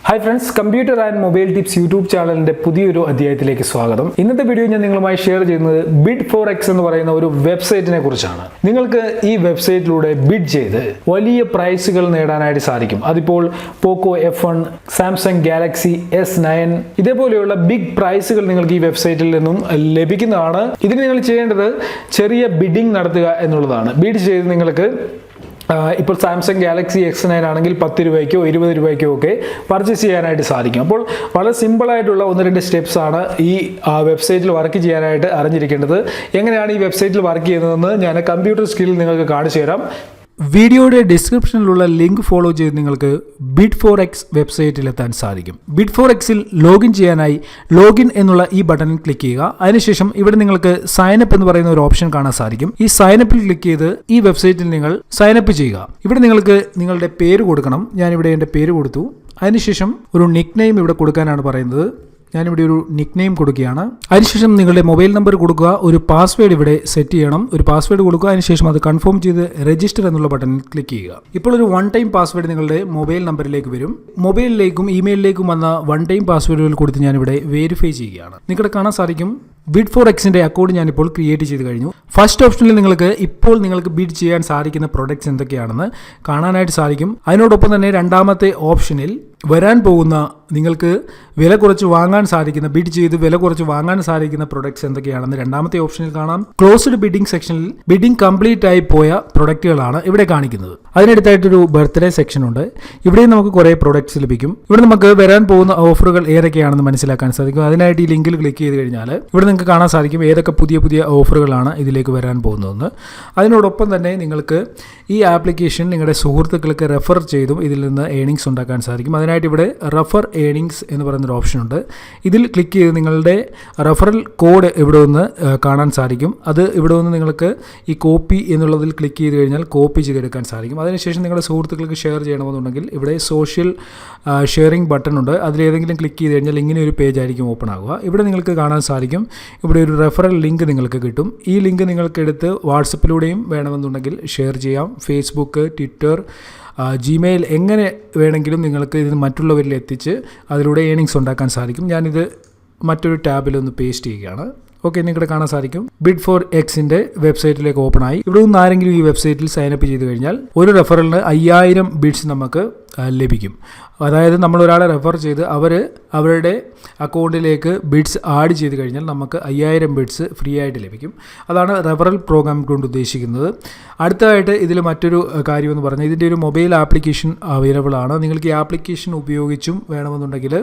Hi friends, Computer and Mobile Tips YouTube channel പുതിയൊരു അധ്യായത്തിലേക്ക് സ്വാഗതം. ഇന്നത്തെ വീഡിയോ ഞാൻ നിങ്ങളുമായി ഷെയർ ചെയ്യുന്നത് BidforX എന്ന് പറയുന്ന ഒരു വെബ്സൈറ്റിനെ കുറിച്ചാണ്. നിങ്ങൾക്ക് ഈ വെബ്സൈറ്റിലൂടെ ബിഡ് ചെയ്ത് വലിയ പ്രൈസുകൾ നേടാനായിട്ട് സാധിക്കും. അതിപ്പോൾ poccoF1, samsang Galaxy S9 ഇതേപോലെയുള്ള ബിഗ് പ്രൈസുകൾ നിങ്ങൾക്ക് ഈ വെബ്സൈറ്റിൽ നിന്നും ലഭിക്കുന്നതാണ്. ഇതിന് നിങ്ങൾ ചെയ്യേണ്ടത് ചെറിയ ബിഡിംഗ് നടത്തുക എന്നുള്ളതാണ്. ബിഡ് ചെയ്ത് നിങ്ങൾക്ക് ഇപ്പോൾ സാംസങ് ഗാലക്സി S9 ആണെങ്കിൽ 10 രൂപയ്ക്കോ 20 രൂപയ്ക്കോ ഒക്കെ പർച്ചേസ് ചെയ്യാനായിട്ട് സാധിക്കും. അപ്പോൾ വളരെ സിമ്പിളായിട്ടുള്ള 1-2 സ്റ്റെപ്സ് ആണ് ഈ വെബ്സൈറ്റിൽ വർക്ക് ചെയ്യാനായിട്ട് അറിഞ്ഞിരിക്കേണ്ടത്. എങ്ങനെയാണ് ഈ വെബ്സൈറ്റിൽ വർക്ക് ചെയ്യുന്നതെന്ന് ഞാൻ കമ്പ്യൂട്ടർ സ്ക്രീനിൽ നിങ്ങൾക്ക് കാണിച്ചു തരാം. വീഡിയോയുടെ ഡിസ്ക്രിപ്ഷനിലുള്ള ലിങ്ക് ഫോളോ ചെയ്ത് നിങ്ങൾക്ക് BidforX വെബ്സൈറ്റിൽ എത്താൻ സാധിക്കും. BidforXൽ ലോഗിൻ ചെയ്യാനായി ലോഗിൻ എന്നുള്ള ഈ ബട്ടണിൽ ക്ലിക്ക് ചെയ്യുക. അതിനുശേഷം ഇവിടെ നിങ്ങൾക്ക് സൈൻ അപ്പ് എന്ന് പറയുന്ന ഒരു ഓപ്ഷൻ കാണാൻ സാധിക്കും. ഈ സൈൻ അപ്പിൽ ക്ലിക്ക് ചെയ്ത് ഈ വെബ്സൈറ്റിൽ നിങ്ങൾ സൈൻ അപ്പ് ചെയ്യുക. ഇവിടെ നിങ്ങൾക്ക് നിങ്ങളുടെ പേര് കൊടുക്കണം. ഞാനിവിടെ എൻ്റെ പേര് കൊടുത്തു. അതിനുശേഷം ഒരു നിക്ക് നെയിം ഇവിടെ കൊടുക്കാനാണ് പറയുന്നത്. ഞാനിവിടെ ഒരു നിക്ക് നെയിം കൊടുക്കുകയാണ്. അതിനുശേഷം നിങ്ങളുടെ മൊബൈൽ നമ്പർ കൊടുക്കുക. ഒരു പാസ്വേഡ് ഇവിടെ സെറ്റ് ചെയ്യണം. ഒരു പാസ്വേഡ് കൊടുക്കുക. അതിനുശേഷം അത് കൺഫേം ചെയ്ത് രജിസ്റ്റർ എന്നുള്ള ബട്ടണിൽ ക്ലിക്ക് ചെയ്യുക. ഇപ്പോൾ ഒരു വൺ ടൈം പാസ്വേഡ് നിങ്ങളുടെ മൊബൈൽ നമ്പറിലേക്ക് വരും. മൊബൈലിലേക്കും ഇമെയിലിലേക്കും വന്ന വൺ ടൈം പാസ്വേഡുകൾ കൊടുത്ത് ഞാനിവിടെ വെരിഫൈ ചെയ്യുകയാണ്. നിങ്ങൾക്ക് കാണാൻ സാധിക്കും BidforXന്റെ അക്കൗണ്ട് ഞാനിപ്പോൾ ക്രിയേറ്റ് ചെയ്ത് കഴിഞ്ഞു. ഫസ്റ്റ് ഓപ്ഷനിൽ നിങ്ങൾക്ക് ബിഡ് ചെയ്യാൻ സാധിക്കുന്ന പ്രൊഡക്ട്സ് എന്തൊക്കെയാണെന്ന് കാണാനായിട്ട് സാധിക്കും. അതിനോടൊപ്പം തന്നെ രണ്ടാമത്തെ ഓപ്ഷനിൽ വരാൻ പോകുന്ന നിങ്ങൾക്ക് വില കുറച്ച് വാങ്ങാൻ സാധിക്കുന്ന ബിഡ് ചെയ്ത് വില കുറച്ച് വാങ്ങാൻ സാധിക്കുന്ന പ്രൊഡക്ട്സ് എന്തൊക്കെയാണെന്ന് രണ്ടാമത്തെ ഓപ്ഷനിൽ കാണാം. ക്ലോസ്ഡ് ബിഡിംഗ് സെക്ഷനിൽ ബിഡിംഗ് കംപ്ലീറ്റ് ആയി പോയ പ്രൊഡക്റ്റുകളാണ് ഇവിടെ കാണിക്കുന്നത്. അതിനടുത്തായിട്ടൊരു ബർത്ത്ഡേ സെക്ഷൻ ഉണ്ട്. ഇവിടെയും നമുക്ക് കുറേ പ്രൊഡക്ട്സ് ലഭിക്കും. ഇവിടെ നമുക്ക് വരാൻ പോകുന്ന ഓഫറുകൾ ഏതൊക്കെയാണെന്ന് മനസ്സിലാക്കാൻ സാധിക്കും. അതിനായിട്ട് ഈ ലിങ്കിൽ ക്ലിക്ക് ചെയ്ത് കഴിഞ്ഞാൽ ഇവിടെ നിങ്ങൾക്ക് കാണാൻ സാധിക്കും ഏതൊക്കെ പുതിയ ഓഫറുകളാണ് ഇതിലേക്ക് വരാൻ പോകുന്നതെന്ന്. അതിനോടൊപ്പം തന്നെ നിങ്ങൾക്ക് ഈ ആപ്ലിക്കേഷൻ നിങ്ങളുടെ സുഹൃത്തുക്കൾക്ക് റെഫർ ചെയ്തും ഇതിൽ നിന്ന് ഏണിങ്സ് ഉണ്ടാക്കാൻ സാധിക്കും. അതിനായിട്ട് ഇവിടെ റെഫർ ഏണിങ്സ് എന്ന് പറയുന്നൊരു ഓപ്ഷൻ ഉണ്ട്. ഇതിൽ ക്ലിക്ക് ചെയ്ത് നിങ്ങളുടെ റെഫറൽ കോഡ് ഇവിടെ നിന്ന് കാണാൻ സാധിക്കും. അത് ഇവിടെ നിന്ന് നിങ്ങൾക്ക് ഈ കോപ്പി എന്നുള്ളതിൽ ക്ലിക്ക് ചെയ്ത് കഴിഞ്ഞാൽ കോപ്പി ചെയ്തെടുക്കാൻ സാധിക്കും. അതിനുശേഷം നിങ്ങളുടെ സുഹൃത്തുക്കൾക്ക് ഷെയർ ചെയ്യണമെന്നുണ്ടെങ്കിൽ ഇവിടെ സോഷ്യൽ ഷെയറിംഗ് ബട്ടൺ ഉണ്ട്. അതിലേതെങ്കിലും ക്ലിക്ക് ചെയ്ത് കഴിഞ്ഞാൽ ഇങ്ങനെ ഒരു പേജ് ആയിരിക്കും ഓപ്പൺ ആകുക. ഇവിടെ നിങ്ങൾക്ക് കാണാൻ സാധിക്കും ഇവിടെ ഒരു റെഫറൽ ലിങ്ക് നിങ്ങൾക്ക് കിട്ടും. ഈ ലിങ്ക് നിങ്ങൾക്ക് എടുത്ത് വാട്സപ്പിലൂടെയും വേണമെന്നുണ്ടെങ്കിൽ ഷെയർ ചെയ്യാം. ഫേസ്ബുക്ക്, ട്വിറ്റർ, ജിമെയിൽ എങ്ങനെ വേണമെങ്കിലും നിങ്ങൾക്ക് ഇത് മറ്റുള്ളവരിൽ എത്തിച്ച് അതിലൂടെ ഏണിങ്സ് ഉണ്ടാക്കാൻ സാധിക്കും. ഞാനിത് മറ്റൊരു ടാബിലൊന്ന് പേസ്റ്റ് ചെയ്യുകയാണ്. ഓക്കെ, നിങ്ങളുടെ കാണാൻ സാധിക്കും BidforXന്റെ വെബ്സൈറ്റിലേക്ക് ഓപ്പൺ ആയി. ഇവിടെ നിന്ന് ആരെങ്കിലും ഈ വെബ്സൈറ്റിൽ സൈനപ്പ് ചെയ്ത് കഴിഞ്ഞാൽ ഒരു റെഫറലിന് 5000 ബിഡ്സ് നമുക്ക് ലഭിക്കും. അതായത് നമ്മൾ ഒരാളെ റെഫർ ചെയ്ത് അവരുടെ അക്കൗണ്ടിലേക്ക് ബിഡ്സ് ആഡ് ചെയ്ത് കഴിഞ്ഞാൽ നമുക്ക് 5000 ബിഡ്സ് ഫ്രീ ആയിട്ട് ലഭിക്കും. അതാണ് റെഫറൽ പ്രോഗ്രാം കൊണ്ട് ഉദ്ദേശിക്കുന്നത്. അടുത്തതായിട്ട് ഇതിൽ മറ്റൊരു കാര്യമെന്ന് പറഞ്ഞാൽ ഇതിൻ്റെ ഒരു മൊബൈൽ ആപ്ലിക്കേഷൻ അവൈലബിൾ ആണ്. നിങ്ങൾക്ക് ഈ ആപ്ലിക്കേഷൻ ഉപയോഗിച്ചും വേണമെന്നുണ്ടെങ്കിൽ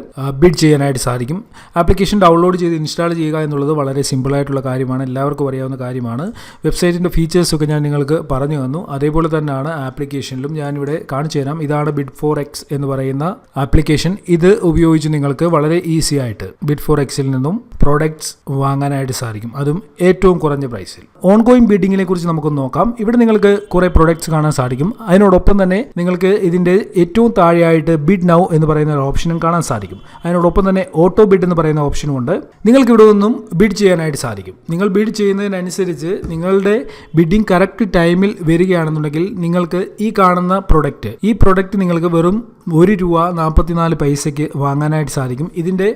ബിഡ് ചെയ്യാനായിട്ട് സാധിക്കും. ആപ്ലിക്കേഷൻ ഡൗൺലോഡ് ചെയ്ത് ഇൻസ്റ്റാൾ ചെയ്യുക എന്നുള്ളത് വളരെ സിമ്പിളായിട്ടുള്ള കാര്യമാണ്. എല്ലാവർക്കും അറിയാവുന്ന കാര്യമാണ്. വെബ്സൈറ്റിൻ്റെ ഫീച്ചേഴ്സൊക്കെ ഞാൻ നിങ്ങൾക്ക് പറഞ്ഞു തന്നു. അതേപോലെ തന്നെയാണ് ആപ്ലിക്കേഷനിലും ഞാനിവിടെ കാണിച്ചു തരാം. ഇതാണ് BidforX എന്ന് പറയുന്ന ആപ്ലിക്കേഷൻ. ഇത് ഉപയോഗിച്ച് നിങ്ങൾക്ക് വളരെ ഈസി ആയിട്ട് BidforXൽ നിന്നും പ്രോഡക്ട്സ് വാങ്ങാനായിട്ട് സാധിക്കും, അതും ഏറ്റവും കുറഞ്ഞ പ്രൈസിൽ. ഓൺഗോയിങ് ബിഡിങ്ങിനെ കുറിച്ച് നമുക്കൊന്ന് നോക്കാം. ഇവിടെ നിങ്ങൾക്ക് കുറേ പ്രൊഡക്ട്സ് കാണാൻ സാധിക്കും. അതിനോടൊപ്പം തന്നെ നിങ്ങൾക്ക് ഇതിൻ്റെ ഏറ്റവും താഴെയായിട്ട് ബിഡ് നൗ എന്ന് പറയുന്ന ഒരു ഓപ്ഷനും കാണാൻ സാധിക്കും. അതിനോടൊപ്പം തന്നെ ഓട്ടോ ബിഡ് എന്ന് പറയുന്ന ഓപ്ഷനും ഉണ്ട്. നിങ്ങൾക്ക് ഇവിടെ നിന്നും ബിഡ് ചെയ്യാനായിട്ട് സാധിക്കും. നിങ്ങൾ ബിഡ് ചെയ്യുന്നതിനനുസരിച്ച് നിങ്ങളുടെ ബിഡിങ് കറക്റ്റ് ടൈമിൽ വരികയാണെന്നുണ്ടെങ്കിൽ നിങ്ങൾക്ക് ഈ കാണുന്ന പ്രൊഡക്റ്റ് നിങ്ങൾക്ക് വെറും ₹1.44 വാങ്ങാനായിട്ട് സാധിക്കും. ഇതിൻ്റെ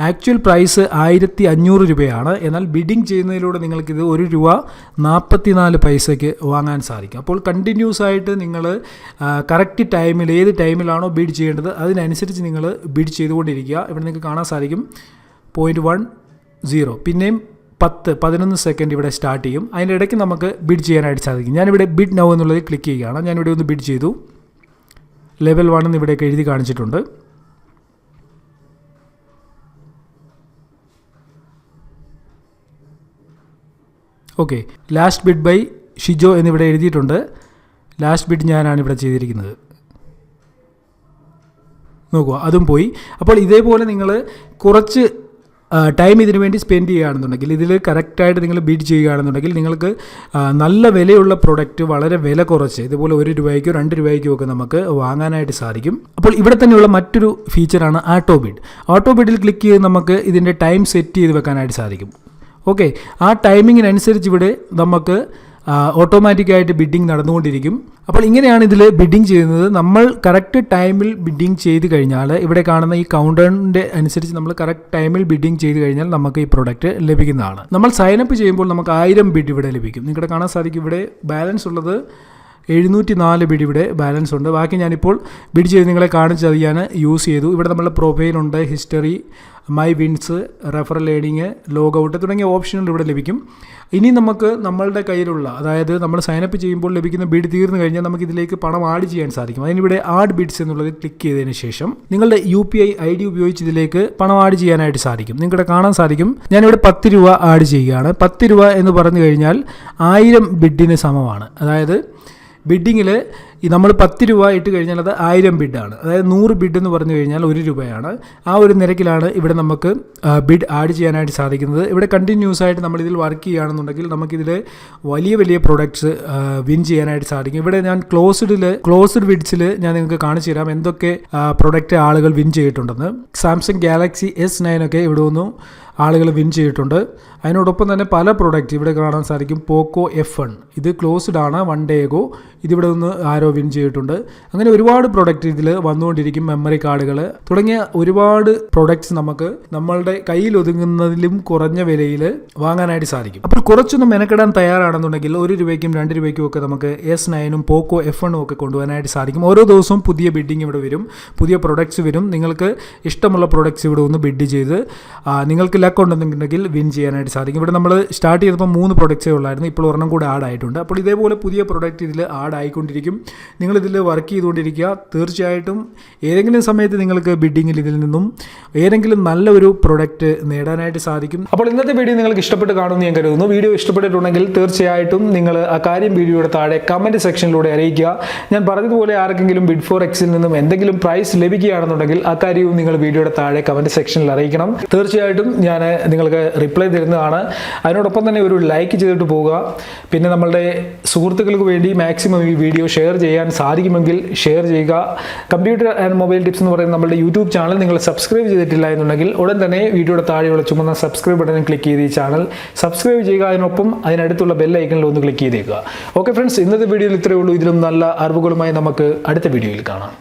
ആക്ച്വൽ പ്രൈസ് 1500 രൂപയാണ്. എന്നാൽ ബിഡിങ് ചെയ്യുന്നതിലൂടെ നിങ്ങൾക്കിത് ₹1.44 വാങ്ങാൻ സാധിക്കും. അപ്പോൾ കണ്ടിന്യൂസ് ആയിട്ട് നിങ്ങൾ കറക്റ്റ് ടൈമിൽ ഏത് ടൈമിലാണോ ബിഡ് ചെയ്യേണ്ടത് അതിനനുസരിച്ച് നിങ്ങൾ ബിഡ് ചെയ്തുകൊണ്ടിരിക്കുക. ഇവിടെ നിങ്ങൾക്ക് കാണാൻ സാധിക്കും 0.10 പിന്നെയും 10-11 സെക്കൻഡ് ഇവിടെ സ്റ്റാർട്ട് ചെയ്യും. അതിൻ്റെ ഇടയ്ക്ക് നമുക്ക് ബിഡ് ചെയ്യാനായിട്ട് സാധിക്കും. ഞാനിവിടെ ബിഡ് നൗ എന്നുള്ളത് ക്ലിക്ക് ചെയ്യുകയാണ്. ഞാനിവിടെ ഒന്ന് ബിഡ് ചെയ്തു. ലെവൽ 1 എന്ന് ഇവിടെയൊക്കെ എഴുതി കാണിച്ചിട്ടുണ്ട്. Okay, last bid by Shijo എന്നിവിടെ എഴുതിയിട്ടുണ്ട്. ലാസ്റ്റ് ബിഡ് ഞാനാണ് ഇവിടെ ചെയ്തിരിക്കുന്നത്. നോക്കുക, അതും പോയി. അപ്പോൾ ഇതേപോലെ നിങ്ങൾ കുറച്ച് ടൈം ഇതിനു വേണ്ടി സ്പെൻഡ് ചെയ്യുകയാണെന്നുണ്ടെങ്കിൽ ഇതിൽ കറക്റ്റായിട്ട് നിങ്ങൾ ബിഡ് ചെയ്യുകയാണെന്നുണ്ടെങ്കിൽ നിങ്ങൾക്ക് നല്ല വിലയുള്ള പ്രൊഡക്റ്റ് വളരെ വില കുറച്ച് ഇതുപോലെ ₹1 ₹2 ഒക്കെ നമുക്ക് വാങ്ങാനായിട്ട് സാധിക്കും. അപ്പോൾ ഇവിടെ തന്നെയുള്ള മറ്റൊരു ഫീച്ചറാണ് auto bid. Auto Biddle click ചെയ്ത് നമുക്ക് ഇതിൻ്റെ ടൈം സെറ്റ് ചെയ്ത് വെക്കാനായിട്ട് സാധിക്കും. ഓക്കെ, ആ ടൈമിങ്ങിനനുസരിച്ച് ഇവിടെ നമുക്ക് ഓട്ടോമാറ്റിക്കായിട്ട് ബിഡിങ് നടന്നുകൊണ്ടിരിക്കും. അപ്പോൾ ഇങ്ങനെയാണ് ഇതിൽ ബിഡിങ് ചെയ്യുന്നത്. നമ്മൾ കറക്റ്റ് ടൈമിൽ ബിഡിങ് ചെയ്ത് കഴിഞ്ഞാൽ ഇവിടെ കാണുന്ന ഈ കൗണ്ടറിൻ്റെ അനുസരിച്ച് നമ്മൾ കറക്റ്റ് ടൈമിൽ ബിഡിങ് ചെയ്ത് കഴിഞ്ഞാൽ നമുക്ക് ഈ പ്രൊഡക്റ്റ് ലഭിക്കുന്നതാണ്. നമ്മൾ സൈനപ്പ് ചെയ്യുമ്പോൾ നമുക്ക് 1000 ബിഡ് ഇവിടെ ലഭിക്കും. നിങ്ങളുടെ കാണാൻ സാധിക്കും ഇവിടെ ബാലൻസ് ഉള്ളത് 704 ബിഡ് ഇവിടെ ബാലൻസ് ഉണ്ട്. ബാക്കി ഞാനിപ്പോൾ ബിഡ് ചെയ്ത് നിങ്ങളെ കാണിച്ചറിയാൻ യൂസ് ചെയ്തു. ഇവിടെ നമ്മളുടെ പ്രൊഫൈലുണ്ട്, ഹിസ്റ്ററി, മൈ വിൻസ്, റെഫറൽ ഏണിങ്, ലോഗ് ഔട്ട് തുടങ്ങിയ ഓപ്ഷനുകൾ ഇവിടെ ലഭിക്കും. ഇനി നമുക്ക് നമ്മളുടെ കയ്യിലുള്ള, അതായത് നമ്മൾ സൈനപ്പ് ചെയ്യുമ്പോൾ ലഭിക്കുന്ന ബിഡ് തീർന്നു കഴിഞ്ഞാൽ നമുക്ക് ഇതിലേക്ക് പണം ആഡ് ചെയ്യാൻ സാധിക്കും. അതിനിവിടെ ആഡ് ബിഡ്സ് എന്നുള്ളത് ക്ലിക്ക് ചെയ്തതിന് ശേഷം നിങ്ങളുടെ UPI ID ഉപയോഗിച്ച് ഇതിലേക്ക് പണം ആഡ് ചെയ്യാനായിട്ട് സാധിക്കും. നിങ്ങളുടെ കാണാൻ സാധിക്കും ഞാനിവിടെ 10 രൂപ ആഡ് ചെയ്യുകയാണ്. 10 രൂപ എന്ന് പറഞ്ഞു കഴിഞ്ഞാൽ 1000 ബിഡിന് സമമാണ്. അതായത് ബിഡിങ്ങിൽ നമ്മൾ 10 രൂപ ഇട്ട് കഴിഞ്ഞാൽ അത് 1000 ബിഡാണ്. അതായത് 100 ബിഡ് എന്ന് പറഞ്ഞു കഴിഞ്ഞാൽ 1 രൂപയാണ്. ആ ഒരു നിരക്കിലാണ് ഇവിടെ നമുക്ക് ബിഡ് ആഡ് ചെയ്യാനായിട്ട് സാധിക്കുന്നത്. ഇവിടെ കണ്ടിന്യൂസ് ആയിട്ട് നമ്മളിതിൽ വർക്ക് ചെയ്യുകയാണെന്നുണ്ടെങ്കിൽ നമുക്കിതിൽ വലിയ വലിയ പ്രൊഡക്ട്സ് വിൻ ചെയ്യാനായിട്ട് സാധിക്കും. ഇവിടെ ഞാൻ ക്ലോസ്ഡ് ബിഡ്സിൽ ഞാൻ നിങ്ങൾക്ക് കാണിച്ചു തരാം എന്തൊക്കെ പ്രൊഡക്റ്റ് ആളുകൾ വിൻ ചെയ്തിട്ടുണ്ടെന്ന്. സാംസങ് ഗാലക്സി S9 ഒക്കെ ഇവിടെ ഒന്നും ആളുകൾ വിൻ ചെയ്തിട്ടുണ്ട്. അതിനോടൊപ്പം തന്നെ പല പ്രൊഡക്റ്റ് ഇവിടെ കാണാൻ സാധിക്കും. poccoF1 ഇത് ക്ലോസ്ഡ് ആണ്, 1 day ago. ഇതിവിടെ നിന്ന് ആരോ വിൻ ചെയ്തിട്ടുണ്ട്. അങ്ങനെ ഒരുപാട് പ്രൊഡക്റ്റ് ഇതിൽ വന്നുകൊണ്ടിരിക്കും. മെമ്മറി കാർഡുകൾ തുടങ്ങിയ ഒരുപാട് പ്രൊഡക്ട്സ് നമുക്ക് നമ്മളുടെ കയ്യിൽ ഒതുങ്ങുന്നതിലും കുറഞ്ഞ വിലയിൽ വാങ്ങാനായിട്ട് സാധിക്കും. അപ്പോൾ കുറച്ചൊന്നും മെനക്കെടാൻ തയ്യാറാണെന്നുണ്ടെങ്കിൽ 1 രൂപയ്ക്കും 2 രൂപയ്ക്കും ഒക്കെ നമുക്ക് S9ഉം poccoF1ഉം ഒക്കെ കൊണ്ടുപോകാനായിട്ട് സാധിക്കും. ഓരോ ദിവസവും പുതിയ ബിഡിങ് ഇവിടെ വരും, പുതിയ പ്രൊഡക്ട്സ് വരും. നിങ്ങൾക്ക് ഇഷ്ടമുള്ള പ്രൊഡക്ട്സ് ഇവിടെ ഒന്ന് ബിഡ് ചെയ്ത് നിങ്ങൾക്ക് ലക്ക് ഉണ്ടെന്നുണ്ടെങ്കിൽ വിൻ ചെയ്യാനായിട്ട് സാധിക്കും. ഇവിടെ നമ്മൾ സ്റ്റാർട്ട് ചെയ്തപ്പോൾ 3 പ്രൊഡക്ട്സേ ഉള്ളായിരുന്നു. ഇപ്പോൾ ഒരെണ്ണം കൂടെ ആഡ് ആയിട്ടുണ്ട്. അപ്പോൾ ഇതേപോലെ പുതിയ പ്രൊഡക്റ്റ് ഇതിൽ ആഡ് ആയിക്കൊണ്ടിരിക്കും. നിങ്ങളിതിൽ വർക്ക് ചെയ്തുകൊണ്ടിരിക്കുക. തീർച്ചയായിട്ടും ഏതെങ്കിലും സമയത്ത് നിങ്ങൾക്ക് ബിഡിങ്ങിൽ ഇതിൽ നിന്നും ഏതെങ്കിലും നല്ല ഒരു പ്രൊഡക്റ്റ് നേടാനായിട്ട് സാധിക്കും. അപ്പോൾ ഇന്നത്തെ വീഡിയോ നിങ്ങൾക്ക് ഇഷ്ടപ്പെട്ട് കാണുമെന്ന് ഞാൻ കരുതുന്നു. വീഡിയോ ഇഷ്ടപ്പെട്ടിട്ടുണ്ടെങ്കിൽ തീർച്ചയായിട്ടും നിങ്ങൾ ആ കാര്യം വീഡിയോയുടെ താഴെ കമൻറ്റ് സെക്ഷനിലൂടെ അറിയിക്കുക. ഞാൻ പറഞ്ഞതുപോലെ ആർക്കെങ്കിലും BidforXൽ നിന്നും എന്തെങ്കിലും പ്രൈസ് ലഭിക്കുകയാണെന്നുണ്ടെങ്കിൽ ആ കാര്യവും നിങ്ങൾ വീഡിയോയുടെ താഴെ കമൻറ്റ് സെക്ഷനിൽ അറിയിക്കണം. തീർച്ചയായിട്ടും ഞാൻ നിങ്ങൾക്ക് റിപ്ലൈ തരുന്നതാണ്. അതിനോടൊപ്പം തന്നെ ഒരു ലൈക്ക് ചെയ്തിട്ട് പോവുക. പിന്നെ നമ്മളുടെ സുഹൃത്തുക്കൾക്ക് വേണ്ടി മാക്സിമം ഈ വീഡിയോ ഷെയർ ചെയ്യാൻ സാധിക്കുമെങ്കിൽ ഷെയർ ചെയ്യുക. കമ്പ്യൂട്ടർ ആൻഡ് മൊബൈൽ ടിപ്സ് എന്ന് പറയുന്ന നമ്മുടെ യൂട്യൂബ് ചാനൽ നിങ്ങൾ സബ്സ്ക്രൈബ് ചെയ്തിട്ടില്ല എന്നുണ്ടെങ്കിൽ ഉടൻ തന്നെ വീഡിയോയുടെ താഴെയുള്ള ചുമന്ന സബ്സ്ക്രൈബ് ബട്ടണിൽ ക്ലിക്ക് ചെയ്ത് ഈ ചാനൽ സബ്സ്ക്രൈബ് ചെയ്യുക. അതിനൊപ്പം അതിനടുത്തുള്ള ബെൽ ഐക്കണിൽ ഒന്ന് ക്ലിക്ക് ചെയ്തേക്കുക. ഓക്കെ ഫ്രണ്ട്സ്, ഇന്നത്തെ വീഡിയോയിൽ ഇത്രയേ ഉള്ളൂ. ഇതിലും നല്ല അറിവുകളുമായി നമുക്ക് അടുത്ത വീഡിയോയിൽ കാണാം.